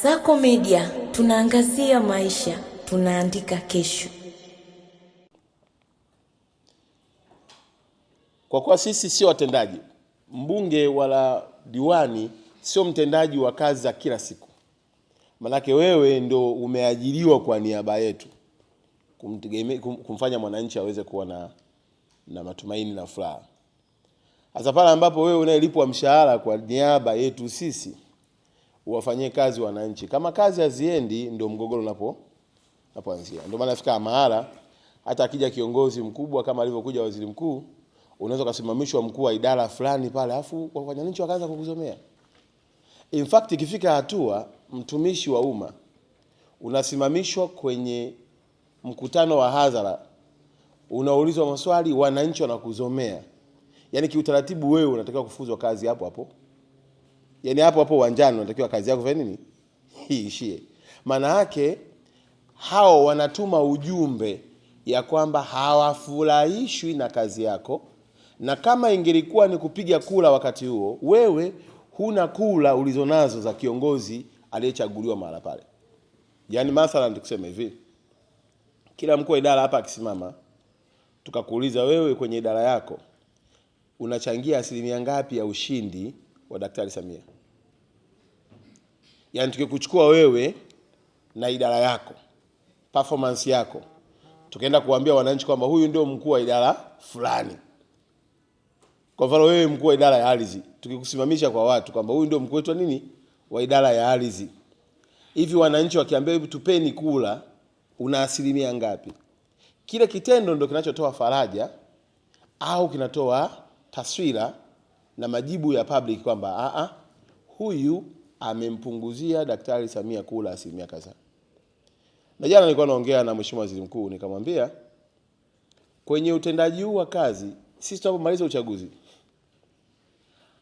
Sako Media, tunaangazia maisha, tunaandika kesho. Kwa kuwa sisi sio watendaji, mbunge wala diwani sio mtendaji wa kazi za kila siku. Manake wewe ndo umeajiriwa kwa niaba yetu kumfanya mwananchi aweze kuwa na matumaini na furaha. Hasa pale ambapo wewe unayelipwa mshahara kwa niaba yetu sisi uwafanyie kazi wananchi. Kama kazi haziendi ndio mgogoro unapoanzia. Ndio maana nafika mahala hata akija kiongozi mkubwa kama alivyokuja waziri mkuu, unaweza kusimamishwa mkuu wa idara fulani pale afu wananchi wakaanza kukuzomea. In fact ikifika hatua mtumishi wa umma unasimamishwa kwenye mkutano wa hadhara, unaulizwa maswali, wananchi wanakuzomea. Yaani kiutaratibu wewe unatakiwa kufuzwa kazi hapo hapo. Yaani hapo hapo uwanjani unatakiwa kazi yako fanya nini? Hii ishie. Maana yake hao wanatuma ujumbe ya kwamba hawafurahishwi na kazi yako, na kama ingelikuwa ni kupiga kura wakati huo, wewe huna kura ulizonazo za kiongozi aliyechaguliwa mahali pale. Yaani mathalan tukuseme hivi, kila mkuu wa idara hapa akisimama tukakuuliza wewe kwenye idara yako unachangia asilimia ngapi ya ushindi wa Daktari Samia? Yaani tukikuchukua wewe na idara yako, performance yako, tukaenda kuambia wananchi kwamba huyu ndio mkuu wa idara fulani. Kwa mfano wewe mkuu wa idara ya ardhi, tukikusimamisha kwa watu kwamba huyu ndio mkuu wetu nini wa idara ya ardhi. Hivi wananchi wakiambia hivi tupeni kula, una asilimia ngapi? Kile kitendo ndio kinachotoa faraja au kinatoa taswira na majibu ya public kwamba huyu amempunguzia Daktari Samia kula asilimia kadhaa. Na jana nilikuwa naongea na Mheshimiwa Waziri Mkuu nikamwambia kwenye utendaji huu wa kazi sisi tunapomaliza uchaguzi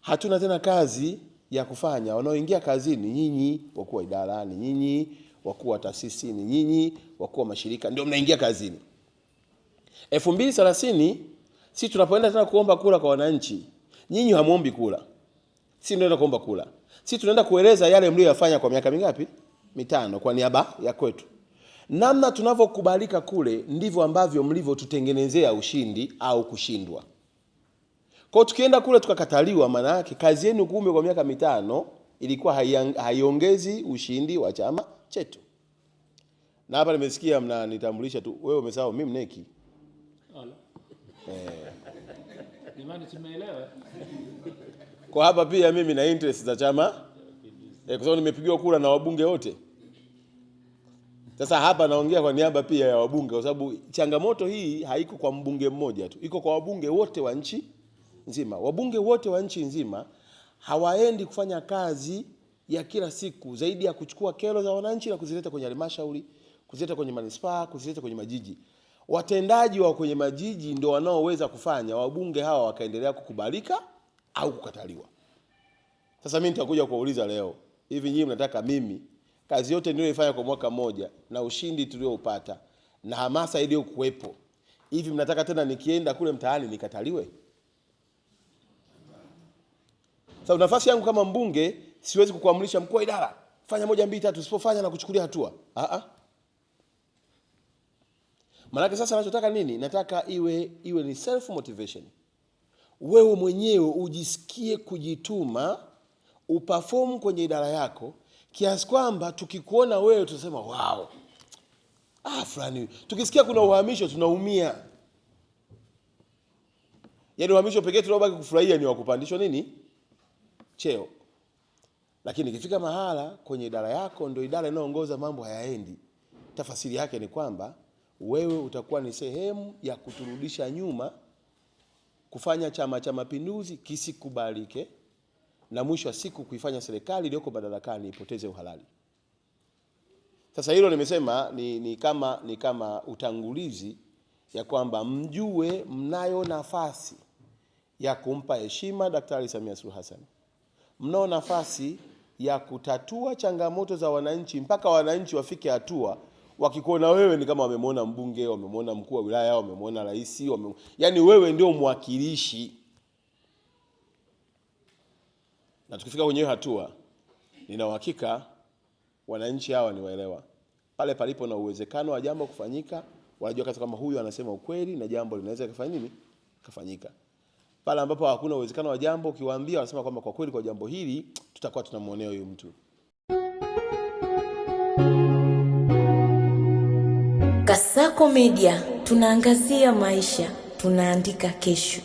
hatuna tena kazi ya kufanya. Wanaoingia kazini nyinyi wakuu wa idara, ni nyinyi wakuu wa taasisi, ni nyinyi wakuu wa mashirika, ndio mnaingia kazini. 2030 sisi tunapoenda tena kuomba kura kwa wananchi, nyinyi hamuombi kura. Sisi tunaenda kuomba kura. Sisi tunaenda kueleza yale mlioyafanya kwa miaka mingapi? 5 kwa niaba ya kwetu. Namna tunavyokubalika kule ndivyo ambavyo mlivyotutengenezea ushindi au kushindwa. Kwa tukienda kule tukakataliwa, maana yake kazi yenu kumbe kwa miaka 5 ilikuwa haiongezi ushindi wa chama chetu. Na hapa nimesikia mnanitambulisha tu, wewe umesahau mimi neki. Nimani tumeelewa. Kwa hapa pia mimi na interest za chama. Kwa sababu nimepigiwa kura na wabunge wote. Sasa hapa naongea kwa niaba pia ya wabunge kwa sababu changamoto hii haiko kwa mbunge mmoja tu. Iko kwa wabunge wote wa nchi nzima. Wabunge wote wa nchi nzima hawaendi kufanya kazi ya kila siku zaidi ya kuchukua kero za wananchi na kuzileta kwenye halmashauri, kuzileta kwenye manispaa, kuzileta kwenye majiji. Watendaji wa kwenye majiji ndio wanaoweza kufanya wabunge hawa wakaendelea kukubalika au kukataliwa. Sasa mimi nitakuja kuwauliza leo, hivi nyinyi mnataka mimi kazi yote niliyoifanya kwa mwaka mmoja na ushindi tulioupata na hamasa iliyokuwepo, hivi mnataka tena nikienda kule mtaani nikataliwe? Sababu nafasi yangu kama mbunge siwezi kukuamrisha mkuu wa idara fanya 1 2 3, usipofanya na kuchukulia hatua. Maana sasa ninachotaka nini? Nataka iwe ni self motivation. Wewe mwenyewe ujisikie kujituma, uperform kwenye idara yako kiasi kwamba tukikuona wewe tutasema wow. Fulani. Tukisikia kuna uhamisho tunaumia. Yaani uhamisho pekee tunaobaki kufurahia ni wakupandishwa nini? Cheo. Lakini ikifika mahala kwenye idara yako ndio idara inayoongoza mambo hayaendi, tafasiri yake ni kwamba wewe utakuwa ni sehemu ya kuturudisha nyuma, kufanya Chama cha Mapinduzi kisikubalike, na mwisho wa siku kuifanya serikali iliyoko madarakani ipoteze uhalali. Sasa hilo nimesema ni kama utangulizi ya kwamba mjue mnayo nafasi ya kumpa heshima Daktari Samia Suluhu Hassan. Mnao nafasi ya kutatua changamoto za wananchi mpaka wananchi wafike hatua wakikuona wewe ni kama wamemwona mbunge, wamemwona mkuu wa wilaya, wamemwona rais, yaani wewe ndio mwakilishi. Na tukifika kwenye hatua nina uhakika wananchi hawa ni waelewa. Pale palipo na uwezekano wa jambo kufanyika, wanajua kama huyu anasema ukweli na jambo linaweza kufanya nini? Kufanyika. Pale ambapo hakuna uwezekano wa jambo, ukiwaambia wanasema kwamba kwa kweli kwa jambo hili tutakuwa tunamuonea huyu mtu. Kasako Media, tunaangazia maisha, tunaandika kesho.